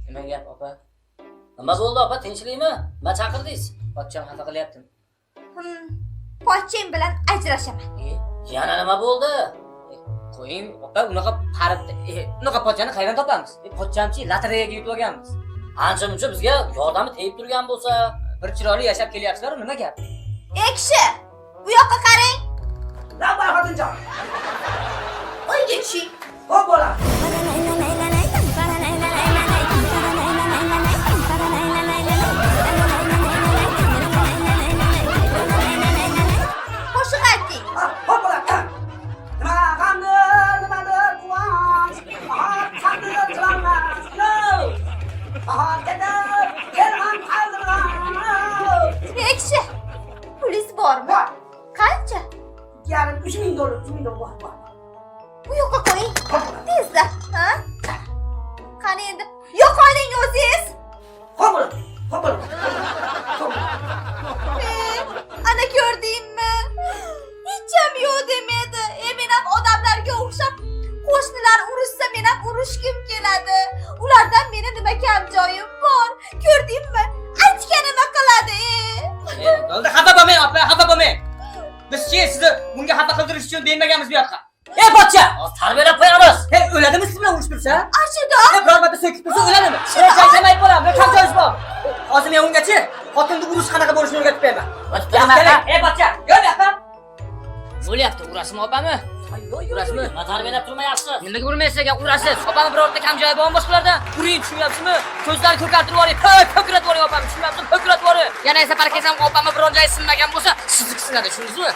Nima gap, opa? Nima bo'ldi, opa? Tinchlikmi? Nima chaqirdingiz? Pochcham xafa qilyapti. Pochcham bilan ajrashaman. Yana nima bo'ldi? Qo'ying, opa, unaqa qarib, unaqa pochchani qayerdan topamiz? Pochchamchi lotereyaga yutib olganmiz. Ancha-muncha bizga yordami tegib turgan bo'lsa, bir chiroyli yashab kelyapsizlar, nima gap? Kishi, bu yoqqa qarang. Navbar xotinjon. Uyga tushing. Xo'p bolam. Qo'shiq ayting. Xo'p bolam. Nima g'amni, nimadir quvonch. Qanday qilamiz? Ketib, kelman qoldirman. Kishi, pulingiz bormi? Bor. Qancha? Yarim 3000 dollar, 3000 dollar bor. Bu yoqqa qo'ying. Tezda, ha? Qani endi, yo'qoling o'zingiz. Xo'p bolam. Xo'p bolam. Ana ko'rdingmi? Hecham yo'q demadi. Men ham odamlarga o'xshab qo'shnilar urushsa men ham urushkim keladi. Ulardan meni nima kam joyim bor? Ko'rdingmi? Aytganini qiladi. Bo'ldi, xafa bo'lmang, opa, xafa bo'lmang. Biz-chi sizni bunga xafa qildirish uchun deymaganmiz bu yoqqa. Pochcha! Tarbiyalab qo'yamiz. O'ladimi siz bilan urush tursa? Ashida. Biror marta so'kib tursa o'ladimi? Chaychamayib bo'lamiz. Qancha joyingiz bor? Hozir men ungachi xotinni urush qanaqa bo'lishini o'rgatib beraman. Pochcha, yo'q yoqqa. Bo'lyapti, urasizmi opami? Urasizmi? Nima tarbiyalab turmayapsiz? Nimaga urmaysiz ekan, urasiz. Opam birorta kam joyi bormi boshqalardan? Uring, tushunyapsizmi? Ko'zlari ko'kartirib yuboring, ko'kratib yuboring opam, tushunyapsizmi? Ko'kratib yuboring. Yana esa parkazam opamni biror joyi sinmagan bo'lsa, sizniki sinadi, tushundingizmi?